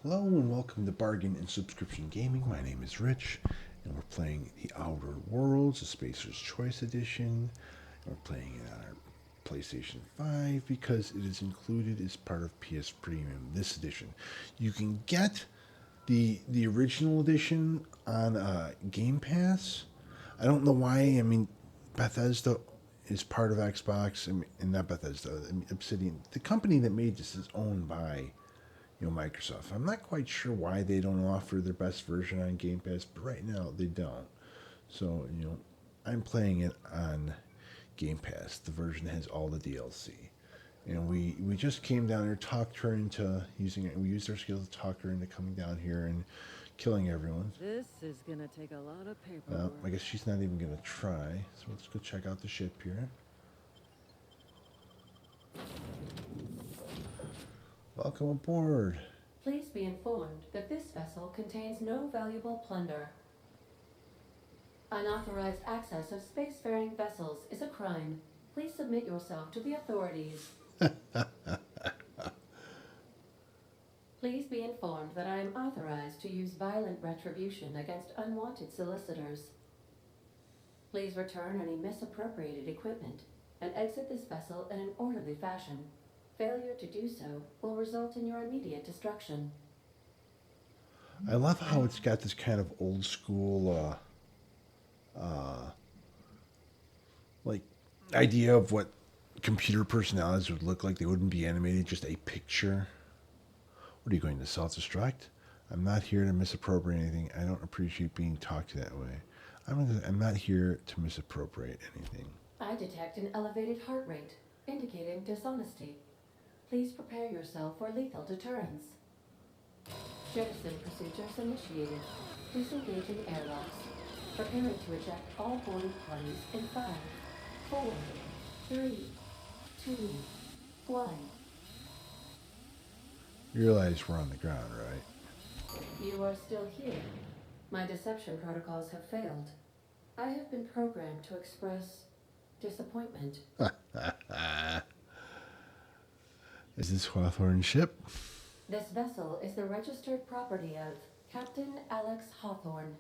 Hello and welcome to Bargain and Subscription Gaming. My name is Rich, and we're playing The Outer Worlds, the Spacer's Choice Edition. We're playing it on our PlayStation 5 because it is included as part of PS Premium this edition. You can get the original edition on Game Pass. I don't know why. I mean, Bethesda is part of Xbox, and not Bethesda. I mean, Obsidian, the company that made this, is owned by Microsoft. I'm not quite sure why they don't offer their best version on Game Pass, but right now they don't. So, I'm playing it on Game Pass. The version that has all the DLC. And we just came down here, talked her into using it. We used our skills to talk her into coming down here and killing everyone. This is gonna take a lot of paperwork. I guess she's not even going to try. So let's go check out the ship here. Welcome aboard. Please be informed that this vessel contains no valuable plunder. Unauthorized access of spacefaring vessels is a crime. Please submit yourself to the authorities. Please be informed that I am authorized to use violent retribution against unwanted solicitors. Please return any misappropriated equipment and exit this vessel in an orderly fashion. Failure to do so will result in your immediate destruction. I love how it's got this kind of old school, like, idea of what computer personalities would look like. They wouldn't be animated, just a picture. What are you going to self-destruct? I'm not here to misappropriate anything. I don't appreciate being talked to that way. I'm not here to misappropriate anything. I detect an elevated heart rate, indicating dishonesty. Please prepare yourself for lethal deterrence. Jettison procedures initiated. Please engage in airlocks. Preparing to eject all boarding parties in 5, 4, 3, 2, 1. You realize we're on the ground, right? You are still here. My deception protocols have failed. I have been programmed to express disappointment. Is this Hawthorne's ship? This vessel is the registered property of Captain Alex Hawthorne.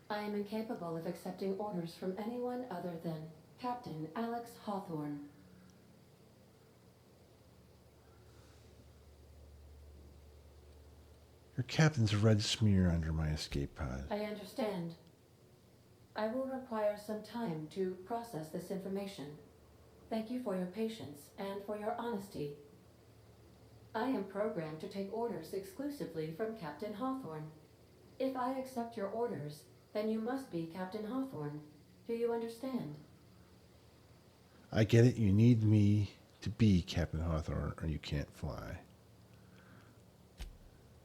I am incapable of accepting orders from anyone other than Captain Alex Hawthorne. Your captain's a red smear under my escape pod. I understand. I will require some time to process this information. Thank you for your patience and for your honesty. I am programmed to take orders exclusively from Captain Hawthorne. If I accept your orders, then you must be Captain Hawthorne. Do you understand? I get it. You need me to be Captain Hawthorne or you can't fly.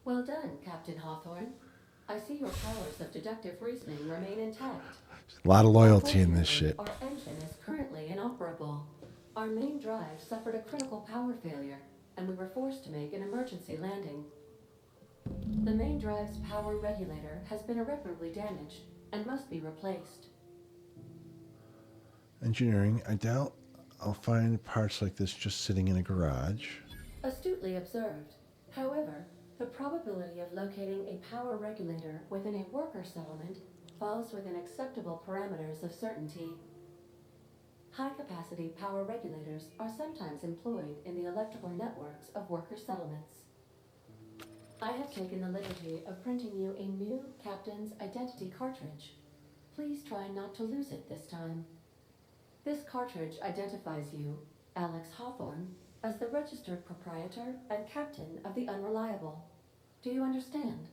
Well done, Captain Hawthorne. I see your powers of deductive reasoning remain intact. A lot of loyalty in this ship. Our engine is currently inoperable. Our main drive suffered a critical power failure, and we were forced to make an emergency landing. The main drive's power regulator has been irreparably damaged and must be replaced. Engineering, I doubt I'll find parts like this just sitting in a garage. Astutely observed. However, the probability of locating a power regulator within a worker settlement falls within acceptable parameters of certainty. High-capacity power regulators are sometimes employed in the electrical networks of worker settlements. I have taken the liberty of printing you a new Captain's Identity cartridge. Please try not to lose it this time. This cartridge identifies you, Alex Hawthorne, as the registered proprietor and captain of the Unreliable. Do you understand?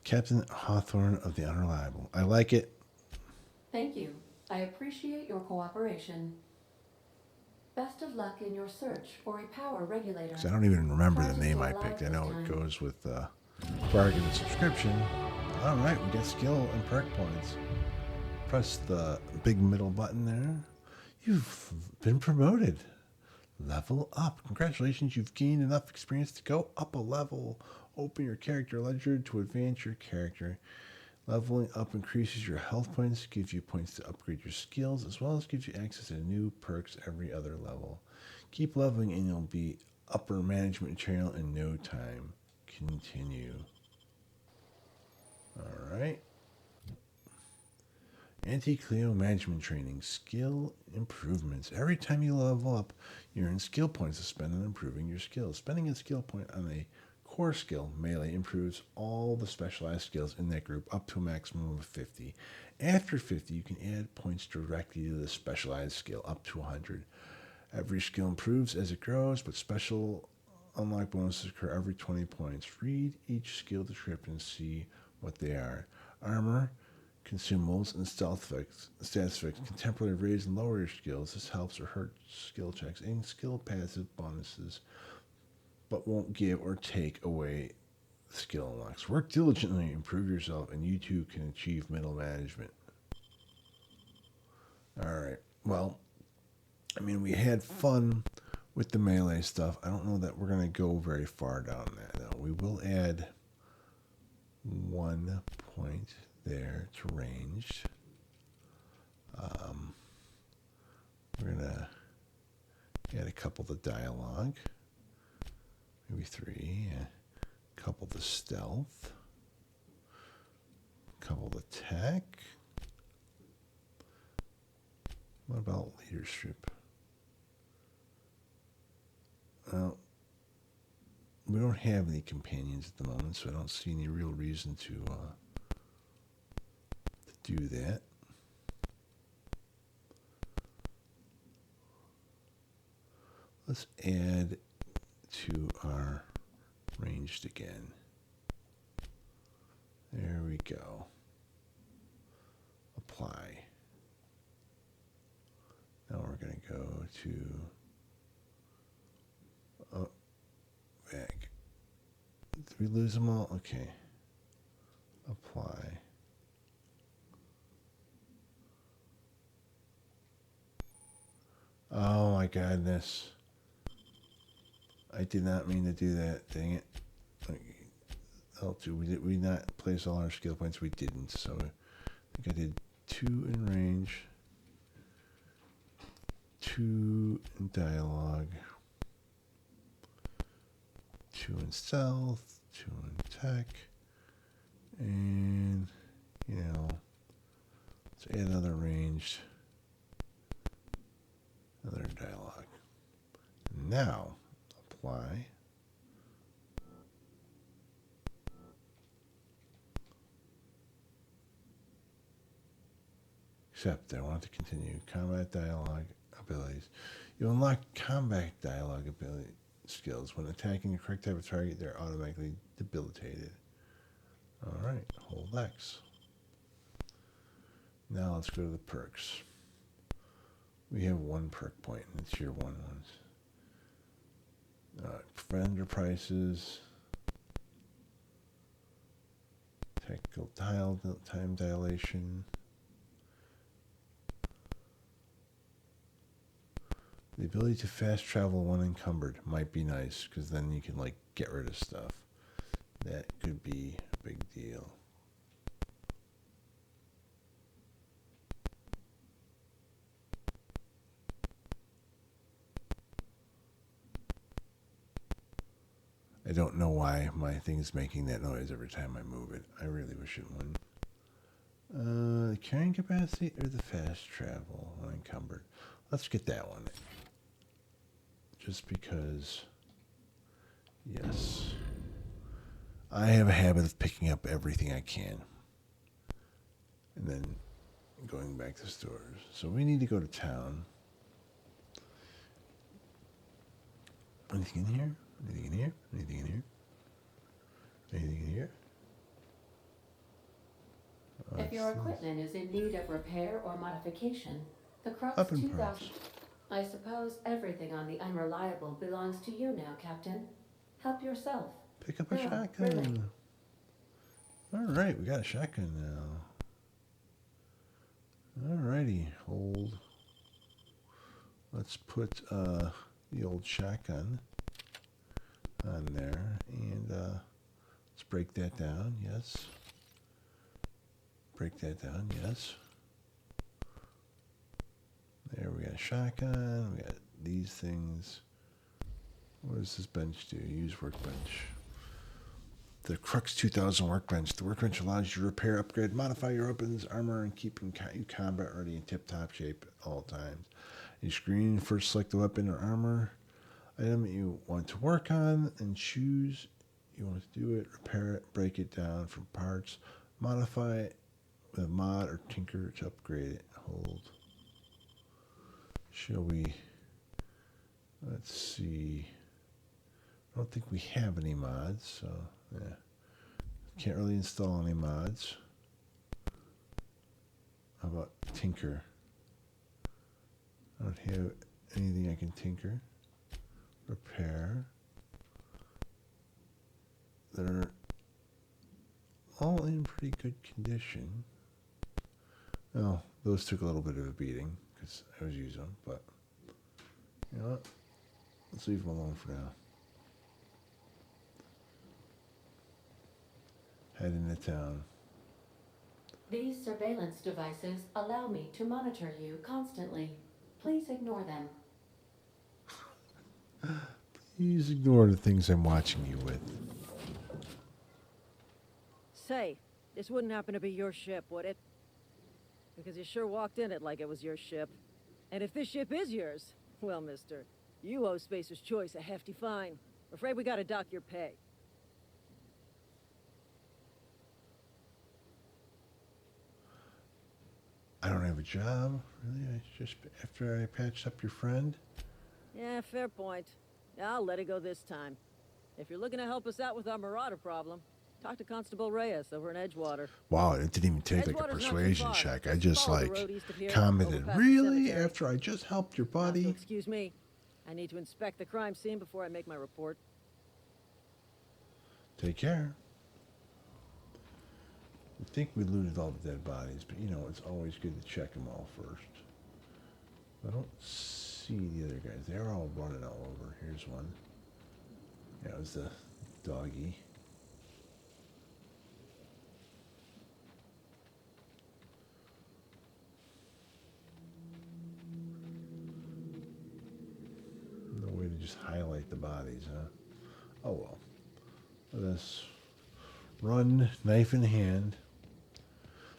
Captain Hawthorne of the Unreliable. I like it. Thank you. I appreciate your cooperation. Best of luck in your search for a power regulator. I don't even remember the name I picked. I know it goes with bargain and subscription. All right, we got skill and perk points. Press the big middle button there. You've been promoted. Level up. Congratulations, you've gained enough experience to go up a level. Open your character ledger to advance your character. Leveling up increases your health points, gives you points to upgrade your skills, as well as gives you access to new perks every other level. Keep leveling and you'll be upper management material in no time. Continue. All right. Anti-Cleo management training. Skill improvements. Every time you level up, you earn skill points to spend on improving your skills. Spending a skill point on a core skill, melee, improves all the specialized skills in that group up to a maximum of 50. After 50, you can add points directly to the specialized skill up to 100. Every skill improves as it grows, but special unlock bonuses occur every 20 points. Read each skill description and see what they are. Armor, consumables, and stealth effects, stats effects can temporarily raise and lower your skills. This helps or hurts skill checks and skill passive bonuses, but won't give or take away skill unlocks. Work diligently, improve yourself, and you too can achieve middle management. All right. Well, I mean, we had fun with the melee stuff. I don't know that we're going to go very far down that, though. We will add 1 point there to ranged. We're going to add a couple to dialogue. Maybe 3. A couple to stealth. A couple to tech. What about leadership? Well, we don't have any companions at the moment, so I don't see any real reason to do that. Let's add to our ranged again. There we go. Apply. Now we're going to go to back. Did we lose them all? Okay. Apply. Oh my goodness. I did not mean to do that. Dang it. L2. We not place all our skill points? We didn't. So I think I did 2 in range, 2 in dialogue, 2 in stealth, 2 in tech, and, let's add another ranged, another dialogue. Now, apply. Except I want to continue combat dialogue abilities. You unlock combat dialogue ability skills. When attacking the correct type of target, they're automatically debilitated. Alright, hold X. Now let's go to the perks. We have 1 perk point, and it's your 1 ones. Vendor prices. Technical time dilation. The ability to fast travel when encumbered might be nice, because then you can, get rid of stuff. That could be a big deal. I don't know why my thing's making that noise every time I move it. I really wish it wouldn't. The carrying capacity or the fast travel when encumbered? Let's get that one. Just because, yes. I have a habit of picking up everything I can. And then going back to stores. So we need to go to town. Anything in here? Anything in here? Anything in here? Anything in here? If your equipment is in need of repair or modification, the Crux Up in 2000... price. I suppose everything on the Unreliable belongs to you now, Captain. Help yourself. Pick up a Yeah, shotgun. really. All right, we got a shotgun now. All righty, hold. Let's put the old shotgun on there, and let's break that down. Yes. Break that down. Yes. There we got a shotgun. We got these things. What does this bench do? Use workbench. The Crux 2000 workbench. The workbench allows you to repair, upgrade, modify your weapons, armor, and keep you combat ready in tip-top shape at all times. You screen, first select the weapon or armor item you want to work on and choose you want to do it, repair it, break it down from parts, modify it with a mod or tinker to upgrade it. Hold. Shall we? Let's see. I don't think we have any mods, so yeah. Can't really install any mods. How about tinker? I don't have anything I can tinker. Repair. They're all in pretty good condition. Oh, those took a little bit of a beating because I was using them, but you know what? Let's leave them alone for now. Head into town. These surveillance devices allow me to monitor you constantly. Please ignore them. Please ignore the things I'm watching you with. Say, this wouldn't happen to be your ship, would it? Because you sure walked in it like it was your ship. And if this ship is yours, well, mister, you owe Spacer's Choice a hefty fine. Afraid we gotta dock your pay. I don't have a job, really. I just after I patched up your friend. Yeah, fair point. I'll let it go this time. If you're looking to help us out with our marauder problem, talk to Constable Reyes over in Edgewater. Wow, it didn't even take like a Edgewater's not too persuasion far. check. I just Follow the like road east of here, commented, over past the really? cemetery. After I just helped your Now, so buddy? excuse me. I need to inspect the crime scene before I make my report. Take care. I think we looted all the dead bodies, but you know, it's always good to check them all first. I don't see the other guys. They're all running all over. Here's one. Yeah, it was the doggy. No way to just highlight the bodies, huh? Oh well. Let us run, knife in hand.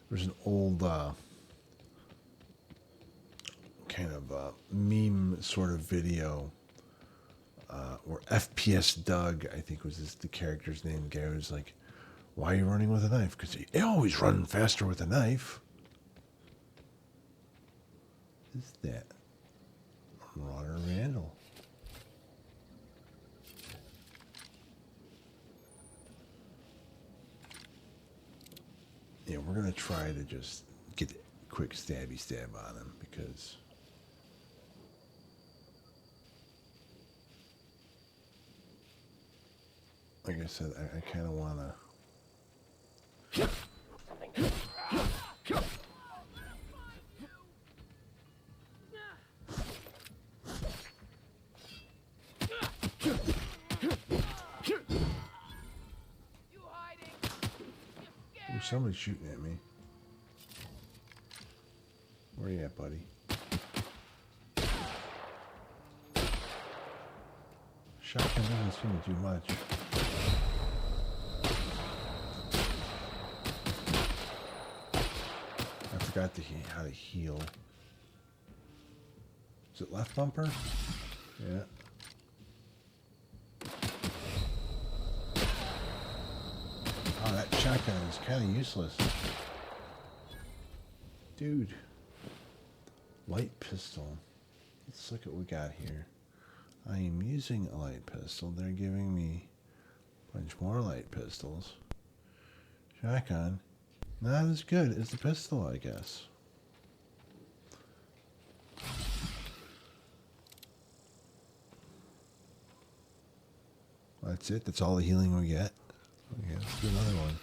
There's an old kind of meme sort of video where FPS Doug, I think was the character's name. The guy was like, "Why are you running with a knife?" Because they always run faster with a knife. What is that? Marauder Vandal. Yeah, we're gonna try to just get a quick stabby stab on him because like I said, I kind of want to. There's somebody shooting at me. Where you at, buddy? Shotgun doesn't seem to do much. I forgot how to heal. Is it left bumper? Yeah. Oh, that shotgun is kind of useless. Dude. Light pistol. Let's look at what we got here. I am using a light pistol. They're giving me a bunch more light pistols. Shotgun. Not as good as the pistol, I guess. That's it. That's all the healing we get. Okay, let's do another one.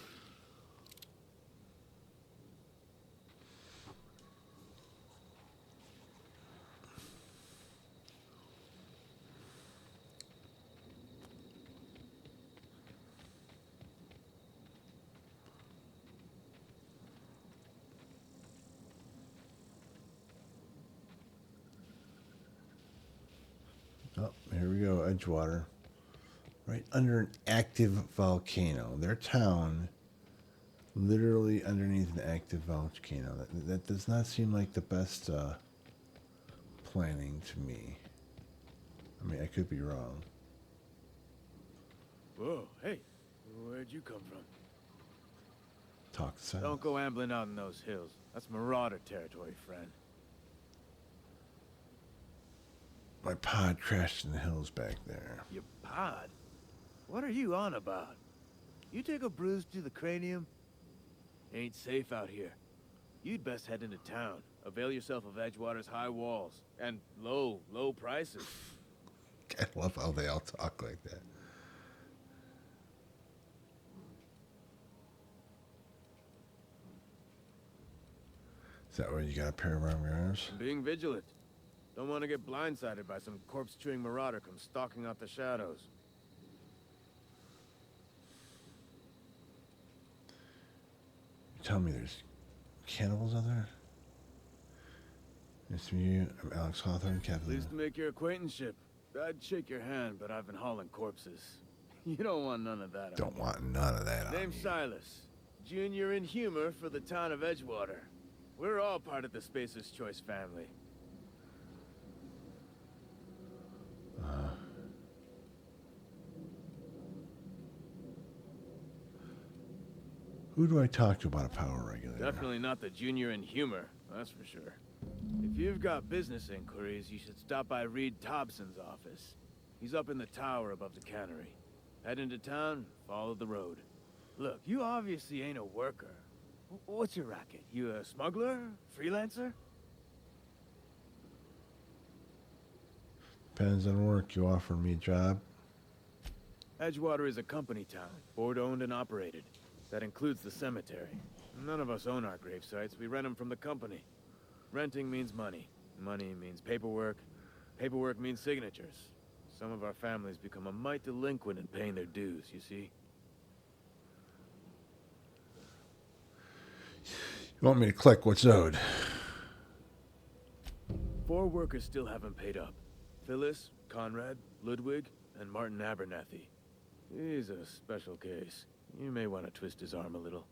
Oh, here we go, Edgewater. right under an active volcano. Their town, literally underneath an active volcano. That does not seem like the best planning to me. I mean, I could be wrong. Whoa, hey, where'd you come from? Talk sense. Don't go ambling out in those hills. That's marauder territory, friend. My pod crashed in the hills back there. Your pod? What are you on about? You take a bruise to the cranium? Ain't safe out here. You'd best head into town. Avail yourself of Edgewater's high walls. And low prices. I love how they all talk like that. Is that where you got a pair of armed guards? Being vigilant. Don't want to get blindsided by some corpse-chewing marauder come stalking out the shadows. You tell me there's cannibals out there? Nice to meet you. I'm Alex Hawthorne, Captain. Pleased to make your acquaintanceship. I'd shake your hand, but I've been hauling corpses. You don't want none of that. Don't want none of that on Name's you. Silas. Junior in humor for the town of Edgewater. We're all part of the Spacer's Choice family. Who do I talk to about a power regulator? Definitely not the junior in humor, that's for sure. If you've got business inquiries, you should stop by Reed Thompson's office. He's up in the tower above the cannery. Head into town, follow the road. Look, you obviously ain't a worker. What's your racket? You a smuggler? Freelancer? Depends on work. You offer me a job? Edgewater is a company town, board-owned and operated. That includes the cemetery. None of us own our grave sites. We rent them from the company. Renting means money. Money means paperwork. Paperwork means signatures. Some of our families become a mite delinquent in paying their dues, you see? You want me to collect what's owed? 4 workers still haven't paid up. Phyllis, Conrad, Ludwig, and Martin Abernathy. He's a special case. You may want to twist his arm a little.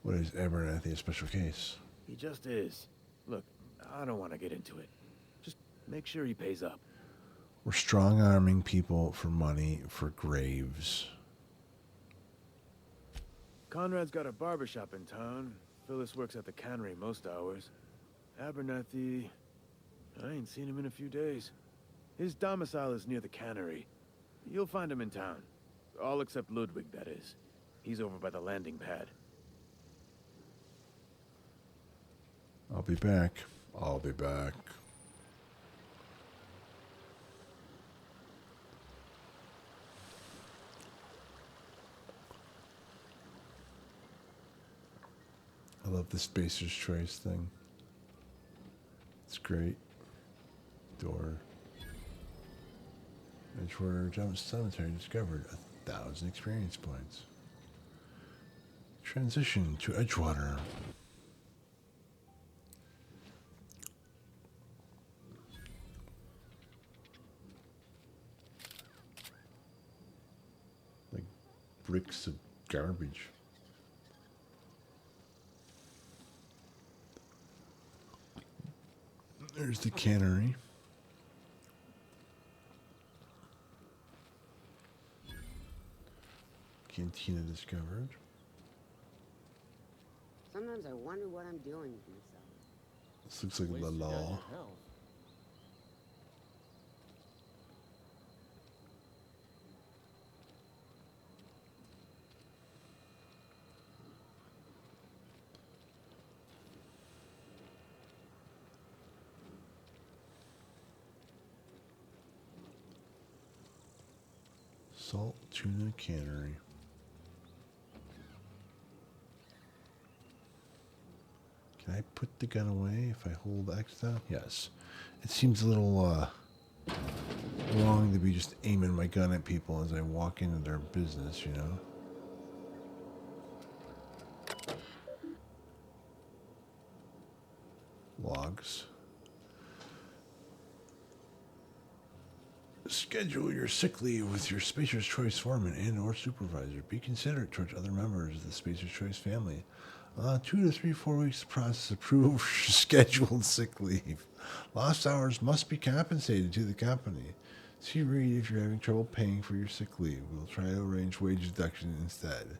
What is Abernathy a special case? He just is. Look, I don't want to get into it. Just make sure he pays up. We're strong-arming people for money for graves. Conrad's got a barbershop in town. Phyllis works at the cannery most hours. Abernathy... I ain't seen him in a few days. His domicile is near the cannery. You'll find him in town. All except Ludwig, that is. He's over by the landing pad. I'll be back. I'll be back. I love the Spacer's Choice thing. It's great. Door. Edgewater Jump Cemetery discovered 1,000 experience points. Transition to Edgewater. Like bricks of garbage. There's the cannery. Cantina discovered. Sometimes I wonder what I'm doing with myself. This looks like La Law. Salt Tuna Cannery. Can I put the gun away if I hold X down? Yes. It seems a little wrong to be just aiming my gun at people as I walk into their business, you know? Logs. Schedule your sick leave with your Spacer's Choice foreman and or supervisor. Be considerate towards other members of the Spacer's Choice family. 2 to 3, 4 weeks to process approved scheduled sick leave. Lost hours must be compensated to the company. See Reed if you're having trouble paying for your sick leave. We'll try to arrange wage deduction instead.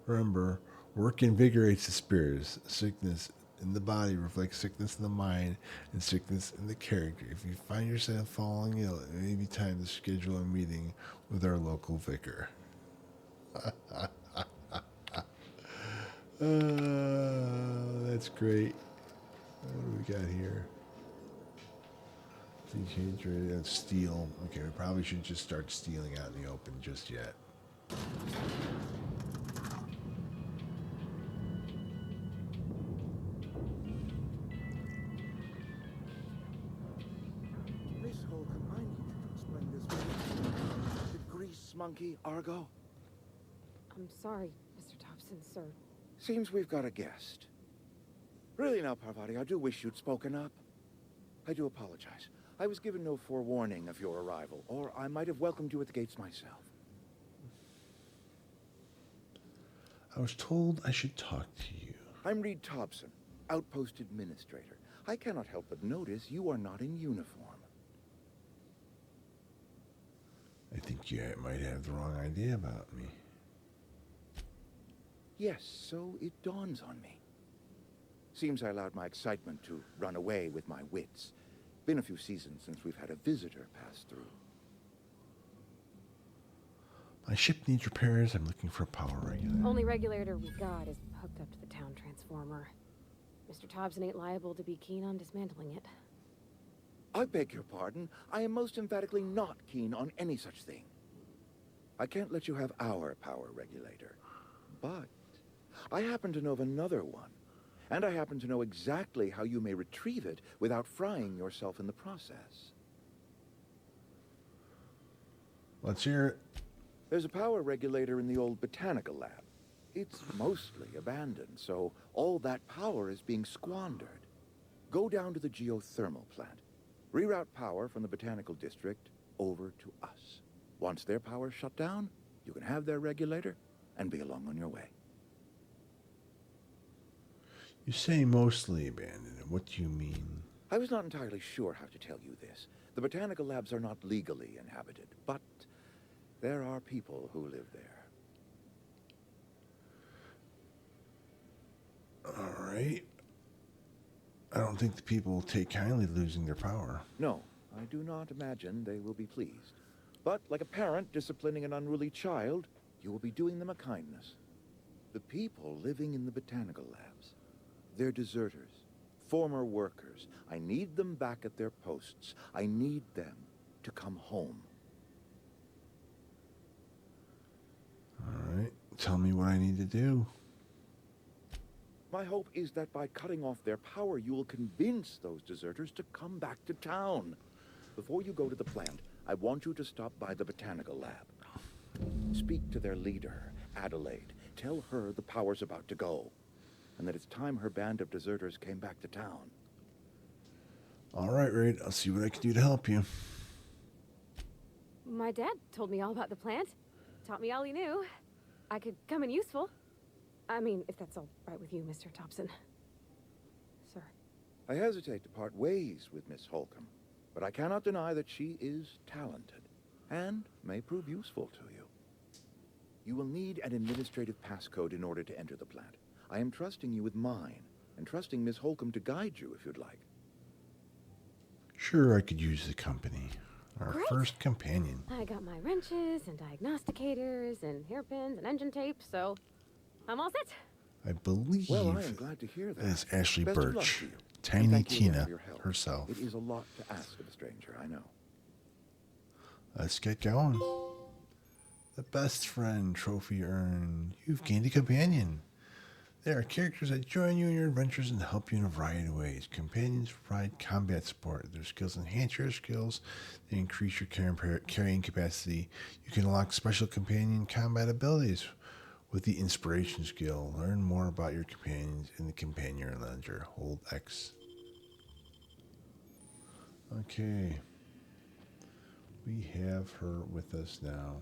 Remember, work invigorates the spirits. Sickness in the body reflects sickness in the mind and sickness in the character. If you find yourself falling ill, it may be time to schedule a meeting with our local vicar. That's great. What do we got here? Change rate of steel. Okay, we probably should just start stealing out in the open just yet. Miss Holcomb, I need you to explain this. The grease monkey, Argo? I'm sorry, Mr. Thompson, sir. Seems we've got a guest. Really now, Parvati, I do wish you'd spoken up. I do apologize. I was given no forewarning of your arrival, or I might have welcomed you at the gates myself. I was told I should talk to you. I'm Reed Thompson, Outpost Administrator. I cannot help but notice you are not in uniform. I think you might have the wrong idea about me. Yes, so it dawns on me. Seems I allowed my excitement to run away with my wits. Been a few seasons since we've had a visitor pass through. My ship needs repairs. I'm looking for a power regulator. Only regulator we got is hooked up to the town transformer. Mr. Thompson ain't liable to be keen on dismantling it. I beg your pardon. I am most emphatically not keen on any such thing. I can't let you have our power regulator. But I happen to know of another one. And I happen to know exactly how you may retrieve it without frying yourself in the process. Let's hear it. There's a power regulator in the old botanical lab. It's mostly abandoned, so all that power is being squandered. Go down to the geothermal plant. Reroute power from the botanical district over to us. Once their power's shut down, you can have their regulator and be along on your way. You say mostly abandoned. What do you mean? I was not entirely sure how to tell you this. The botanical labs are not legally inhabited, but there are people who live there. All right. I don't think the people will take kindly to losing their power. No, I do not imagine they will be pleased. But like a parent disciplining an unruly child, you will be doing them a kindness. The people living in the botanical labs, they're deserters, former workers. I need them back at their posts. I need them to come home. All right. Tell me what I need to do. My hope is that by cutting off their power, you will convince those deserters to come back to town. Before you go to the plant, I want you to stop by the botanical lab. Speak to their leader, Adelaide. Tell her the power's about to go, and that it's time her band of deserters came back to town. All right, Reed. I'll see what I can do to help you. My dad told me all about the plant. Taught me all he knew. I could come in useful. I mean, if that's all right with you, Mr. Thompson. Sir. I hesitate to part ways with Miss Holcomb, but I cannot deny that she is talented and may prove useful to you. You will need an administrative passcode in order to enter the plant. I am trusting you with mine, and trusting Miss Holcomb to guide you if you'd like. Sure, I could use the company. Our Great. first companion. I got my wrenches and diagnosticators and hairpins and engine tape, so I'm all set. I believe Well, I am glad to hear that. it's Ashley Best of luck Birch. to you. And Tiny thank you again Tina for your help. herself. It is a lot to ask of a stranger, I know. Let's get going. The best friend trophy earned. You've gained a companion. There are characters that join you in your adventures and help you in a variety of ways. Companions provide combat support. Their skills enhance your skills. They increase your carrying capacity. You can unlock special companion combat abilities with the inspiration skill. Learn more about your companions in the companion ledger. Hold X. Okay. we have her with us now.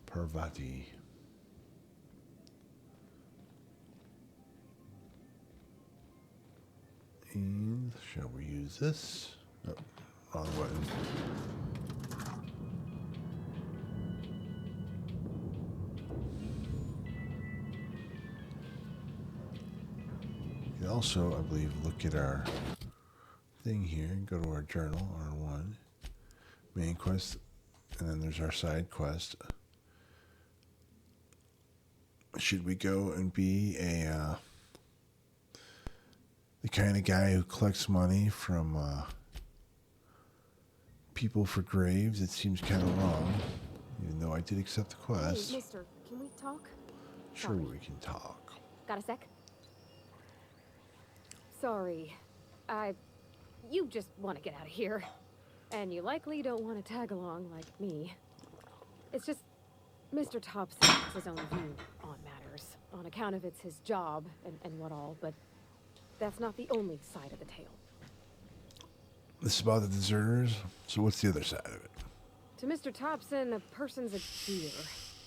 Parvati. And shall we use this? Oh, wrong button. We can also, I believe, look at our thing here and go to our journal, R1, main quest, and then there's our side quest. Should we go and be the kind of guy who collects money from people for graves? It seems kind of wrong, even though I did accept the quest. Hey, mister, can we talk? Sure, we can talk. Got a sec? Sorry. You just want to get out of here. And you likely don't want to tag along like me. It's just, Mr. Thompson has his own view on matters, on account of it's his job and what all, but that's not the only side of the tale. This is about the deserters, so what's the other side of it? To Mr. Thompson, a person's a deer.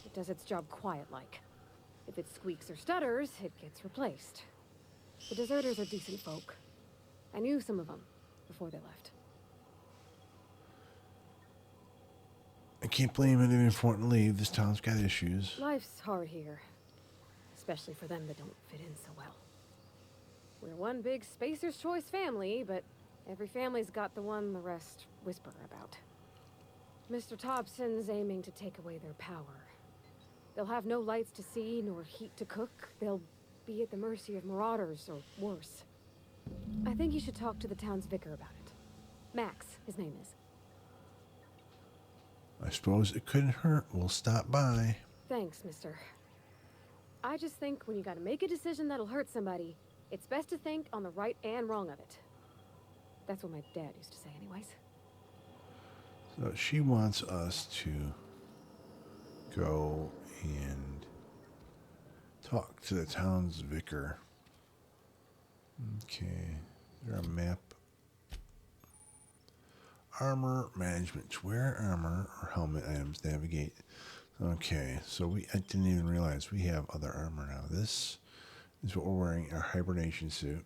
It does its job quiet-like. If it squeaks or stutters, it gets replaced. The deserters are decent folk. I knew some of them before they left. I can't blame anyone for wanting to leave. This town's got issues. Life's hard here, especially for them that don't fit in so well. We're one big Spacer's Choice family, but every family's got the one the rest whisper about. Mr. Thompson's aiming to take away their power. They'll have no lights to see, nor heat to cook. They'll be at the mercy of marauders, or worse. I think you should talk to the town's vicar about it. Max, his name is. I suppose it couldn't hurt. We'll stop by. Thanks, mister. I just think when you gotta make a decision that'll hurt somebody, it's best to think on the right and wrong of it. That's what my dad used to say anyways. So she wants us to go and talk to the town's vicar. Okay, is there a map? Armor management. Wear armor or helmet items. Navigate. Okay, so I didn't even realize we have other armor now. This is what we're wearing, our hibernation suit.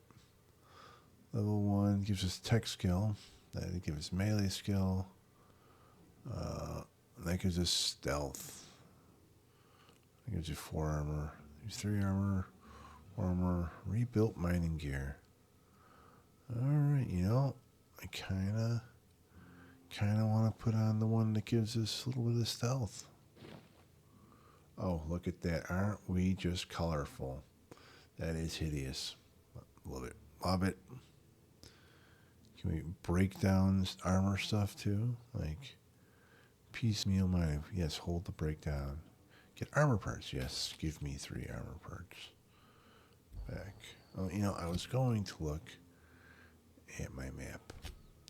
Level 1 gives us tech skill. That gives us melee skill. That gives us stealth. That gives you 4 armor. There's 3 armor. 4 armor. Rebuilt mining gear. Alright, I kinda want to put on the one that gives us a little bit of stealth. Oh, look at that. Aren't we just colorful? That is hideous. Love it. Love it. Can we break down this armor stuff too? Like piecemeal mining. Yes, hold the breakdown. Get armor parts. Yes, give me 3 armor parts. Back. Oh, I was going to look at my map.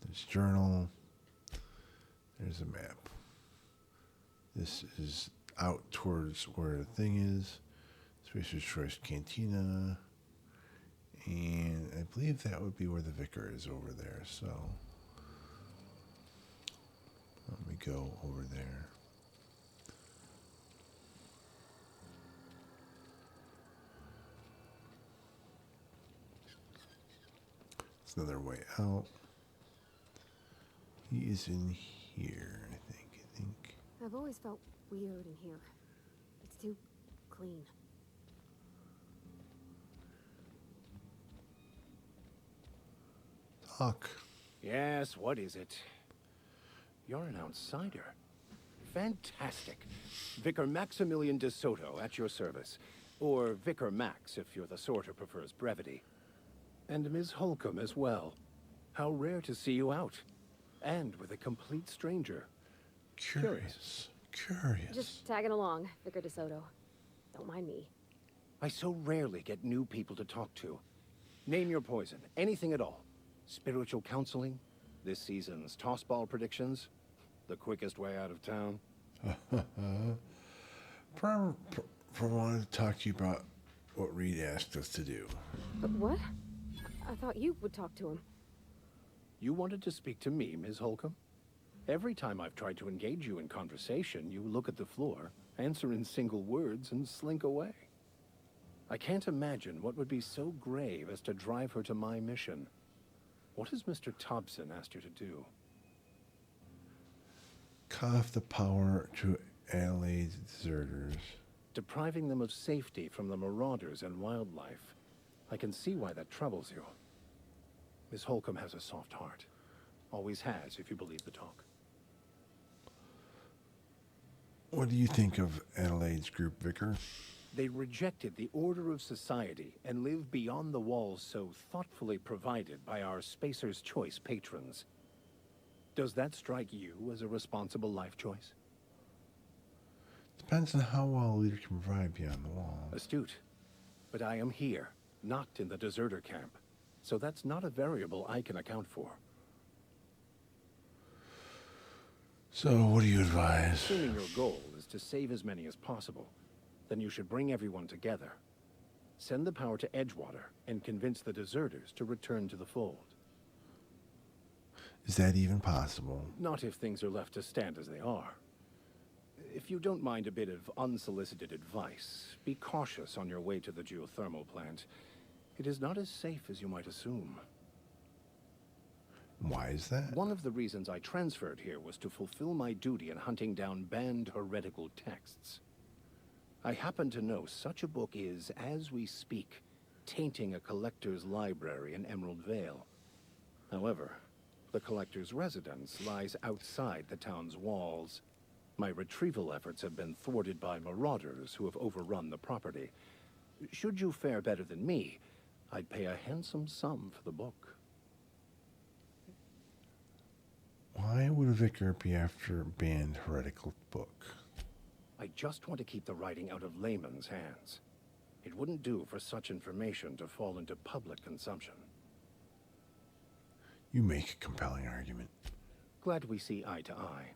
There's journal. There's a map. This is out towards where the thing is. Spacer's Choice Cantina. And I believe that would be where the vicar is over there. So let me go over there. It's another way out. He is in here, I think. I've always felt weird in here. It's too clean. Talk. Yes, what is it? You're an outsider. Fantastic. Vicar Maximilian de Soto at your service. Or Vicar Max, if you're the sort who prefers brevity. And Ms. Holcomb as well. How rare to see you out. And with a complete stranger. Curious. Just tagging along, Vicar DeSoto. Don't mind me. I so rarely get new people to talk to. Name your poison. Anything at all. Spiritual counseling? This season's tossball predictions? The quickest way out of town? Probably wanted to talk to you about what Reed asked us to do. But what? I thought you would talk to him. You wanted to speak to me, Ms. Holcomb? Every time I've tried to engage you in conversation, you look at the floor, answer in single words, and slink away. I can't imagine what would be so grave as to drive her to my mission. What has Mr. Thompson asked you to do? Cut off the power to Adelaide's deserters. Depriving them of safety from the marauders and wildlife. I can see why that troubles you. Miss Holcomb has a soft heart. Always has, if you believe the talk. What do you think of Adelaide's group, Vicar? They rejected the order of society and live beyond the walls so thoughtfully provided by our Spacer's Choice patrons. Does that strike you as a responsible life choice? Depends on how well a leader can provide beyond the wall. Astute. But I am here, not in the deserter camp. So that's not a variable I can account for. So, what do you advise? Assuming your goal is to save as many as possible, then you should bring everyone together. Send the power to Edgewater and convince the deserters to return to the fold. Is that even possible? Not if things are left to stand as they are. If you don't mind a bit of unsolicited advice, be cautious on your way to the geothermal plant. It is not as safe as you might assume. Why is that? One of the reasons I transferred here was to fulfill my duty in hunting down banned heretical texts. I happen to know such a book is, as we speak, tainting a collector's library in Emerald Vale. However, the collector's residence lies outside the town's walls. My retrieval efforts have been thwarted by marauders who have overrun the property. Should you fare better than me, I'd pay a handsome sum for the book. Why would a vicar be after a banned heretical book? I just want to keep the writing out of layman's hands. It wouldn't do for such information to fall into public consumption. You make a compelling argument. Glad we see eye to eye.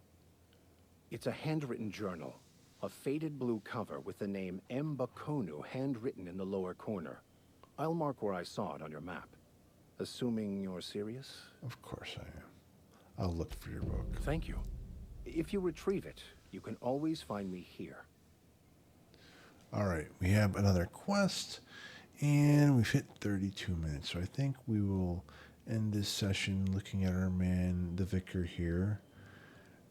It's a handwritten journal, a faded blue cover with the name M. Bakonu handwritten in the lower corner. I'll mark where I saw it on your map. Assuming you're serious? Of course I am. I'll look for your book. Thank you. If you retrieve it, you can always find me here. All right, we have another quest, and we've hit 32 minutes. So I think we will end this session looking at our man, the vicar here.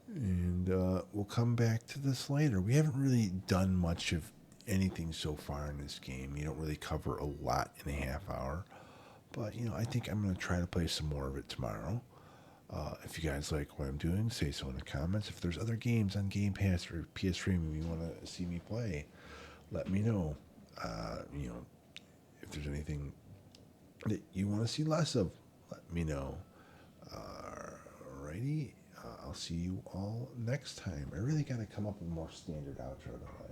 And we'll come back to this later. We haven't really done much of anything so far in this game. You don't really cover a lot in a half hour. But, you know, I think I'm going to try to play some more of it tomorrow. If you guys like what I'm doing, say so in the comments. If there's other games on Game Pass or PS Premium you want to see me play, let me know. You know, if there's anything that you want to see less of, let me know. Alrighty. I'll see you all next time. I really got to come up with a more standard outro, don't I?